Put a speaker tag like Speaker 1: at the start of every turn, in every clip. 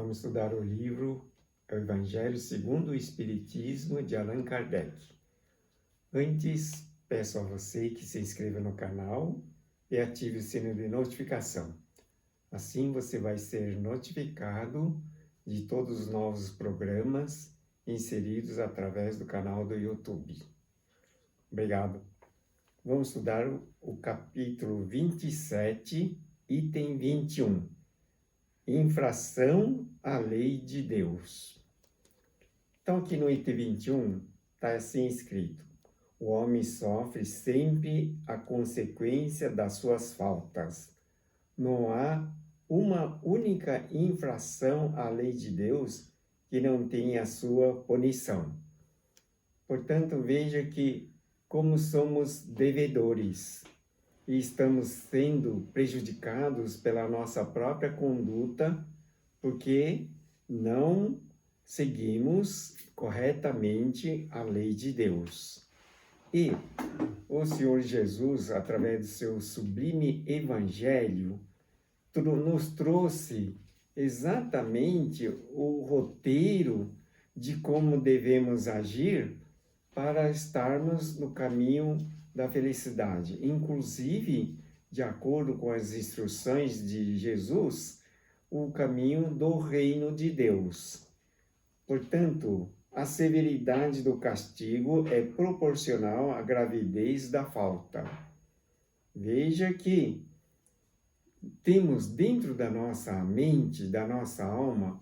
Speaker 1: vamos estudar o livro O Evangelho segundo o Espiritismo, de Allan Kardec. Antes, peço a você que se inscreva no canal e ative o sino de notificação. Assim você vai ser notificado de todos os novos programas inseridos através do canal do YouTube. Obrigado. Vamos estudar o capítulo 27, item 21. Infração à lei de Deus. Então, aqui no item 21, está assim escrito: o homem sofre sempre a consequência das suas faltas. Não há uma única infração à lei de Deus que não tenha a sua punição. Portanto, veja que, como somos devedores e estamos sendo prejudicados pela nossa própria conduta, porque não seguimos corretamente a lei de Deus. E o Senhor Jesus, através do seu sublime evangelho, nos trouxe exatamente o roteiro de como devemos agir para estarmos no caminho da felicidade. Inclusive, de acordo com as instruções de Jesus, o caminho do reino de Deus. Portanto, a severidade do castigo é proporcional à gravidez da falta. Veja que temos dentro da nossa mente, da nossa alma,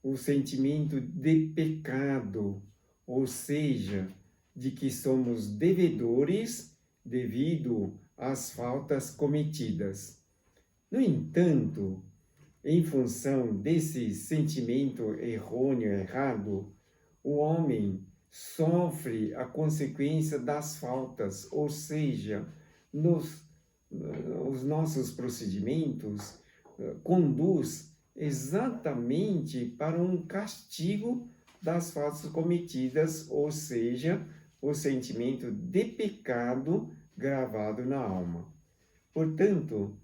Speaker 1: o sentimento de pecado, ou seja, de que somos devedores devido às faltas cometidas. No entanto, em função desse sentimento errôneo, errado, o homem sofre a consequência das faltas, ou seja, os nossos procedimentos conduz exatamente para um castigo das faltas cometidas, ou seja, o sentimento de pecado gravado na alma. Portanto,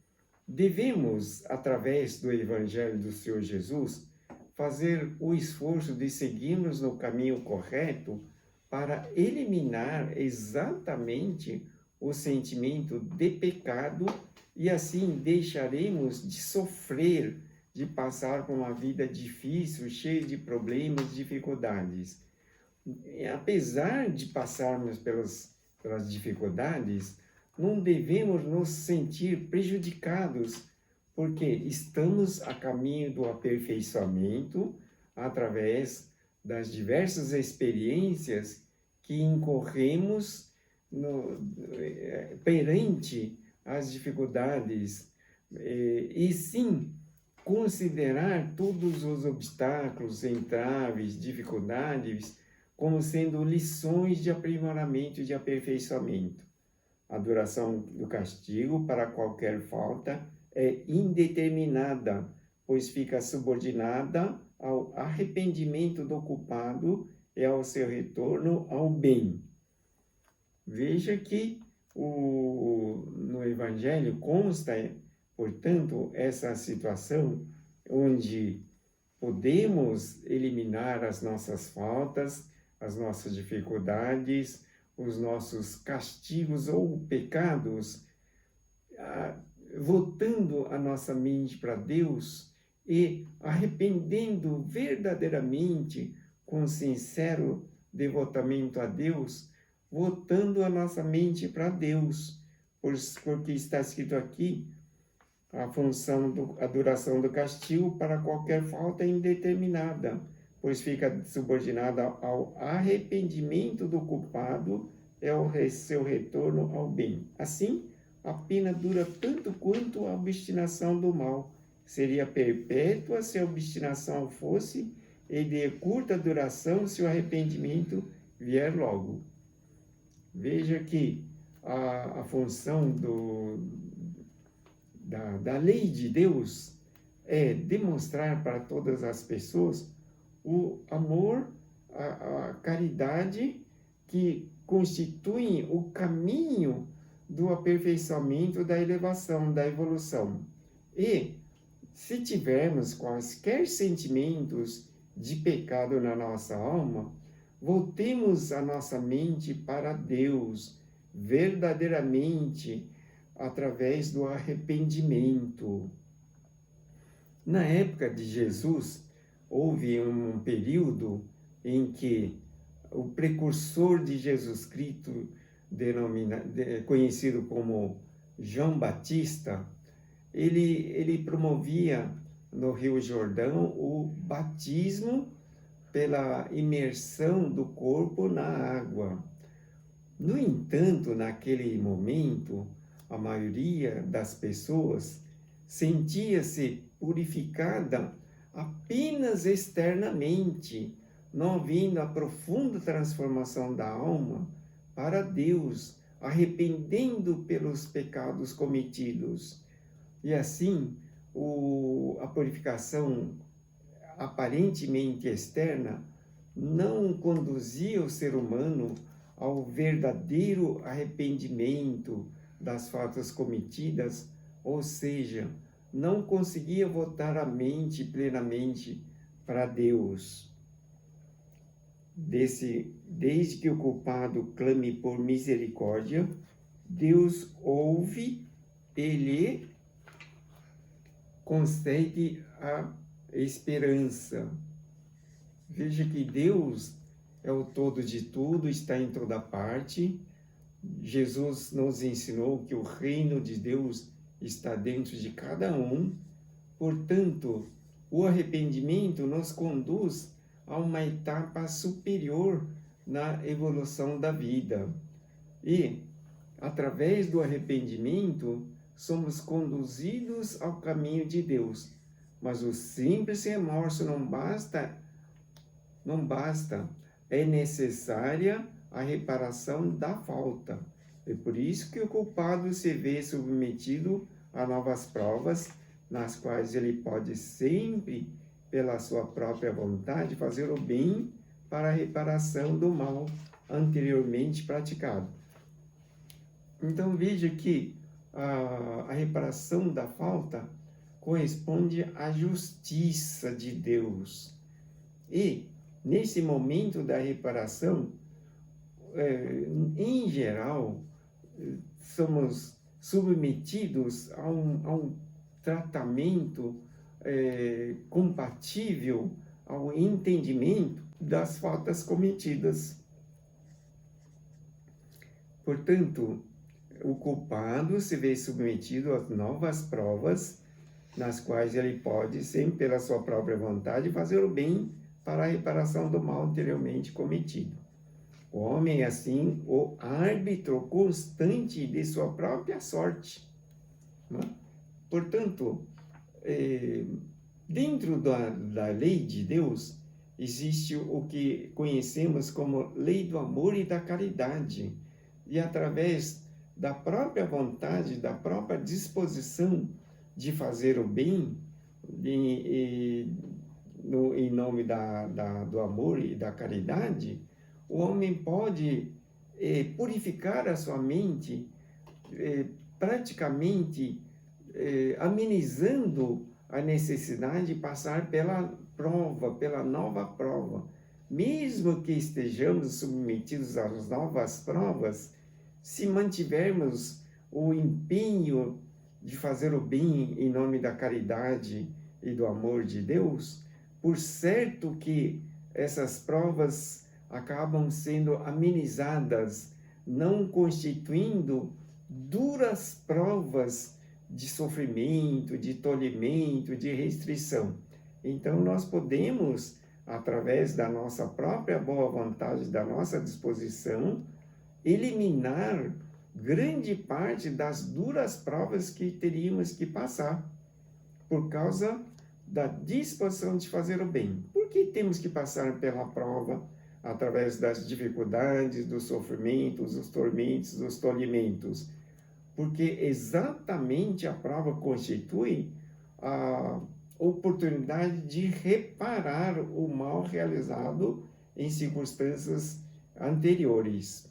Speaker 1: devemos, através do Evangelho do Senhor Jesus, fazer o esforço de seguirmos no caminho correto para eliminar exatamente o sentimento de pecado e assim deixaremos de sofrer, de passar por uma vida difícil, cheia de problemas, dificuldades. Apesar de passarmos pelas dificuldades, não devemos nos sentir prejudicados, porque estamos a caminho do aperfeiçoamento através das diversas experiências que incorremos perante as dificuldades, e sim considerar todos os obstáculos, entraves, dificuldades como sendo lições de aprimoramento e de aperfeiçoamento. A duração do castigo para qualquer falta é indeterminada, pois fica subordinada ao arrependimento do culpado e ao seu retorno ao bem. Veja que no Evangelho consta, portanto, essa situação onde podemos eliminar as nossas faltas, as nossas dificuldades, os nossos castigos ou pecados, voltando a nossa mente para Deus e arrependendo verdadeiramente, com sincero devotamento a Deus, voltando a nossa mente para Deus, porque está escrito aqui, a duração do castigo para qualquer falta é indeterminada, pois fica subordinada ao arrependimento do culpado e ao seu retorno ao bem. Assim, a pena dura tanto quanto a obstinação do mal. Seria perpétua se a obstinação fosse, e de curta duração se o arrependimento vier logo. Veja que a função da lei de Deus é demonstrar para todas as pessoas o amor, a caridade que constituem o caminho do aperfeiçoamento, da elevação, da evolução. E Se tivermos quaisquer sentimentos de pecado na nossa alma, voltemos a nossa mente para Deus, verdadeiramente, através do arrependimento. Na época de Jesus, houve um período em que o precursor de Jesus Cristo, conhecido como João Batista, ele promovia no Rio Jordão o batismo pela imersão do corpo na água. No entanto, naquele momento, a maioria das pessoas sentia-se purificada apenas externamente, não havendo a profunda transformação da alma para Deus, arrependendo pelos pecados cometidos. E assim, a purificação aparentemente externa não conduzia o ser humano ao verdadeiro arrependimento das faltas cometidas, ou seja, não conseguia voltar a mente plenamente para Deus. Desde que o culpado clame por misericórdia, Deus ouve, Ele concede a esperança. Veja que Deus é o todo de tudo, está em toda parte. Jesus nos ensinou que o reino de Deus está dentro de cada um. Portanto, o arrependimento nos conduz a uma etapa superior na evolução da vida. E, através do arrependimento, somos conduzidos ao caminho de Deus. Mas o simples remorso não basta. É necessária a reparação da falta. É por isso que o culpado se vê submetido a novas provas, nas quais ele pode sempre, pela sua própria vontade, fazer o bem para a reparação do mal anteriormente praticado. Então veja que a reparação da falta corresponde à justiça de Deus. E, nesse momento da reparação, em geral, somos submetidos a um tratamento compatível ao entendimento das faltas cometidas. Portanto, o culpado se vê submetido a novas provas, nas quais ele pode, sempre pela sua própria vontade, fazer o bem para a reparação do mal anteriormente cometido. O homem é, assim, o árbitro constante de sua própria sorte. Né? Portanto, dentro da lei de Deus, existe o que conhecemos como lei do amor e da caridade. E através da própria vontade, da própria disposição de fazer o bem, em nome do amor e da caridade, o homem pode purificar a sua mente, praticamente amenizando a necessidade de passar pela prova, pela nova prova. Mesmo que estejamos submetidos às novas provas, se mantivermos o empenho de fazer o bem em nome da caridade e do amor de Deus, por certo que essas provas acabam sendo amenizadas, não constituindo duras provas de sofrimento, de tolhimento, de restrição. Então, nós podemos, através da nossa própria boa vontade, da nossa disposição, eliminar grande parte das duras provas que teríamos que passar, por causa da disposição de fazer o bem. Por que temos que passar pela prova através das dificuldades, dos sofrimentos, dos tormentos, dos tolhimentos? Porque exatamente a prova constitui a oportunidade de reparar o mal realizado em circunstâncias anteriores.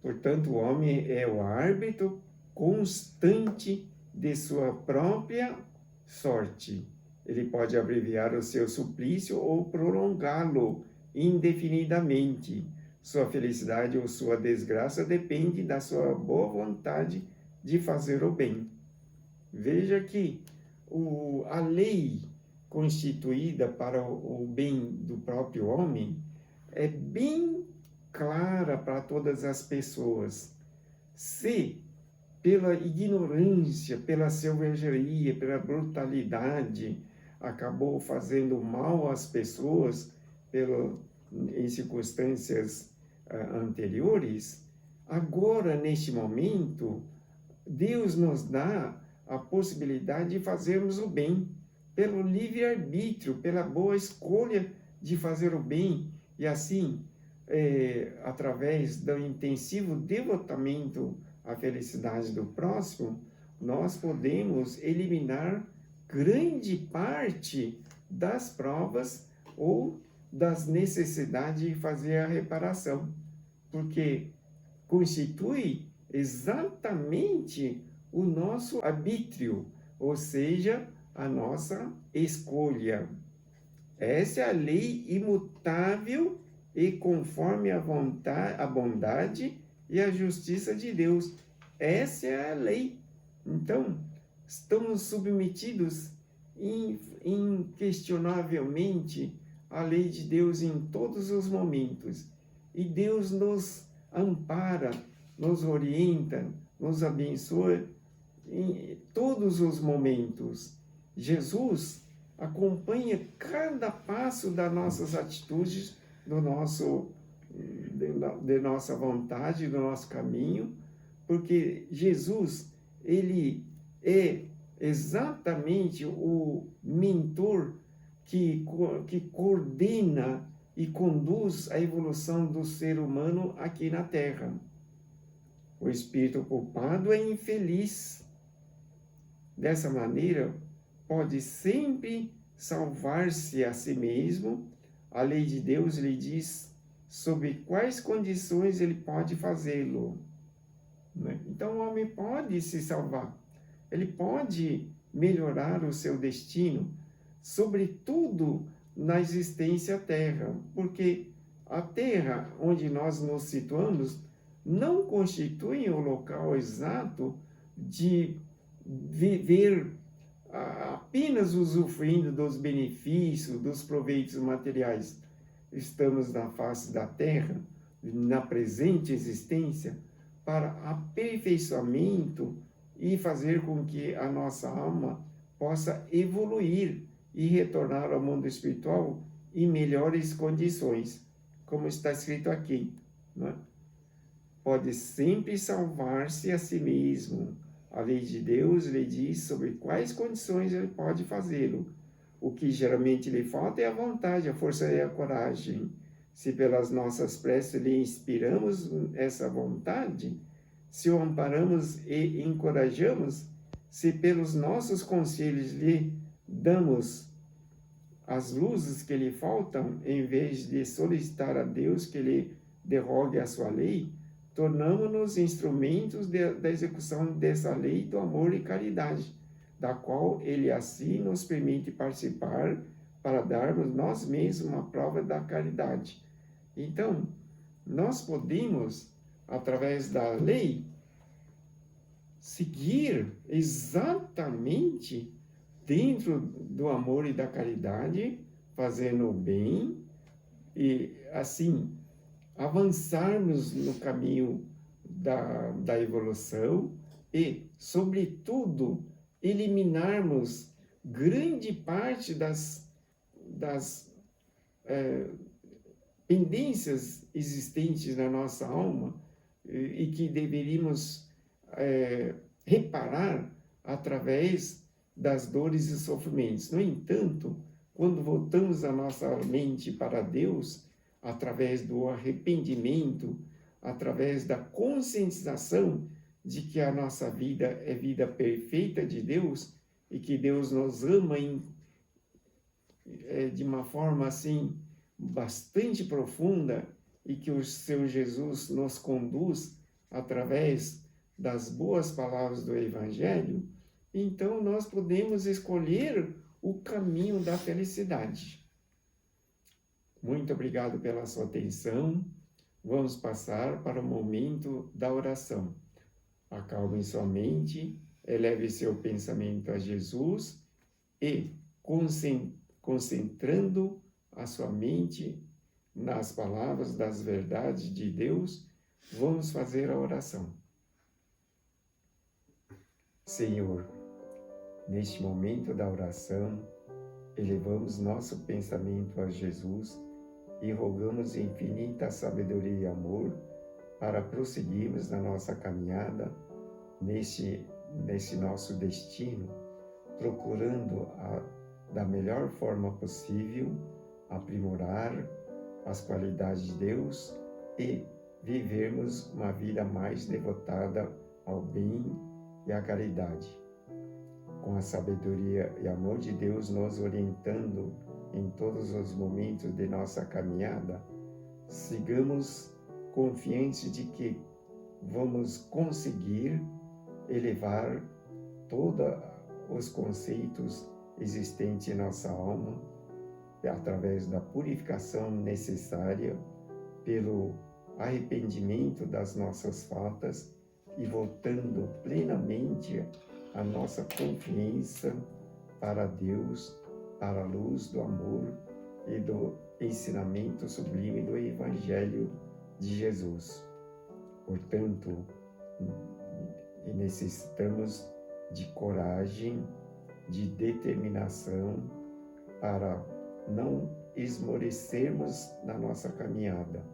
Speaker 1: Portanto, o homem é o árbitro constante de sua própria sorte. Ele pode abreviar o seu suplício ou prolongá-lo indefinidamente. Sua felicidade ou sua desgraça depende da sua boa vontade de fazer o bem. Veja que a lei constituída para o bem do próprio homem é bem clara para todas as pessoas. Se pela ignorância, pela selvageria, pela brutalidade, acabou fazendo mal às pessoas em circunstâncias anteriores, agora, neste momento, Deus nos dá a possibilidade de fazermos o bem, pelo livre-arbítrio, pela boa escolha de fazer o bem, e assim, através do intensivo devotamento à felicidade do próximo, nós podemos eliminar grande parte das provas ou das necessidades de fazer a reparação, porque constitui exatamente o nosso arbítrio, ou seja, a nossa escolha. Essa é a lei imutável e conforme a bondade e a justiça de Deus. Essa é a lei. Então, estamos submetidos inquestionavelmente à lei de Deus em todos os momentos. E Deus nos ampara, nos orienta, nos abençoa em todos os momentos. Jesus acompanha cada passo das nossas atitudes, de nossa vontade, do nosso caminho, porque Jesus, ele é exatamente o mentor que coordena e conduz a evolução do ser humano aqui na Terra. O espírito culpado é infeliz. Dessa maneira, pode sempre salvar-se a si mesmo. A lei de Deus lhe diz sob quais condições ele pode fazê-lo. Então, o homem pode se salvar. Ele pode melhorar o seu destino, sobretudo na existência Terra, porque a Terra onde nós nos situamos não constitui o local exato de viver apenas usufruindo dos benefícios, dos proveitos materiais. Estamos na face da Terra, na presente existência, para aperfeiçoamento e fazer com que a nossa alma possa evoluir e retornar ao mundo espiritual em melhores condições, como está escrito aqui, não é? Pode sempre salvar-se a si mesmo. A lei de Deus lhe diz sobre quais condições ele pode fazê-lo. O que geralmente lhe falta é a vontade, a força e a coragem. Se pelas nossas preces lhe inspiramos essa vontade, se o amparamos e encorajamos, se pelos nossos conselhos lhe damos as luzes que lhe faltam, em vez de solicitar a Deus que lhe derrogue a sua lei, tornamo-nos instrumentos da execução dessa lei do amor e caridade, da qual ele assim nos permite participar para darmos nós mesmos uma prova da caridade. Então, nós podemos, através da lei, seguir exatamente dentro do amor e da caridade, fazendo o bem e, assim, avançarmos no caminho da evolução e, sobretudo, eliminarmos grande parte das pendências existentes na nossa alma e que deveríamos reparar através das dores e sofrimentos. No entanto, quando voltamos a nossa mente para Deus, através do arrependimento, através da conscientização de que a nossa vida é vida perfeita de Deus e que Deus nos ama de uma forma assim bastante profunda e que o seu Jesus nos conduz através das boas palavras do Evangelho, então nós podemos escolher o caminho da felicidade. Muito obrigado pela sua atenção. Vamos passar para o momento da oração. Acalme sua mente, eleve seu pensamento a Jesus e, concentrando a sua mente nas palavras das verdades de Deus, vamos fazer a oração. Senhor, neste momento da oração, elevamos nosso pensamento a Jesus e rogamos infinita sabedoria e amor para prosseguirmos na nossa caminhada nesse nosso destino, procurando da melhor forma possível aprimorar as qualidades de Deus e vivermos uma vida mais devotada ao bem e à caridade. Com a sabedoria e amor de Deus nos orientando em todos os momentos de nossa caminhada, sigamos confiantes de que vamos conseguir elevar todos os conceitos existentes em nossa alma através da purificação necessária pelo arrependimento das nossas faltas e voltando plenamente a nossa confiança para Deus, para a luz do amor e do ensinamento sublime do Evangelho de Jesus. Portanto, necessitamos de coragem, de determinação para não esmorecermos na nossa caminhada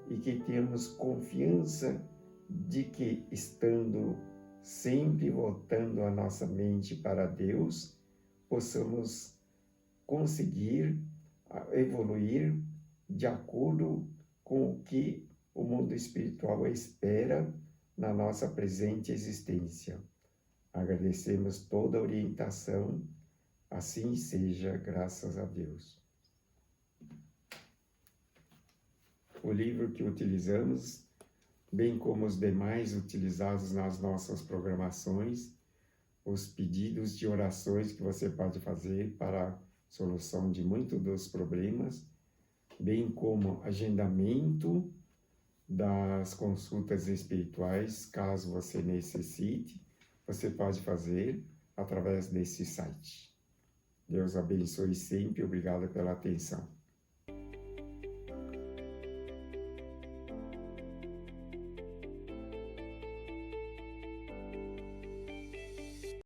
Speaker 1: e que tenhamos confiança de que, estando sempre voltando a nossa mente para Deus, possamos conseguir evoluir de acordo com o que o mundo espiritual espera na nossa presente existência. Agradecemos toda a orientação, assim seja, graças a Deus. O livro que utilizamos, bem como os demais utilizados nas nossas programações, os pedidos de orações que você pode fazer para a solução de muitos dos problemas, bem como agendamento das consultas espirituais, caso você necessite, você pode fazer através desse site. Deus abençoe sempre. Obrigado pela atenção.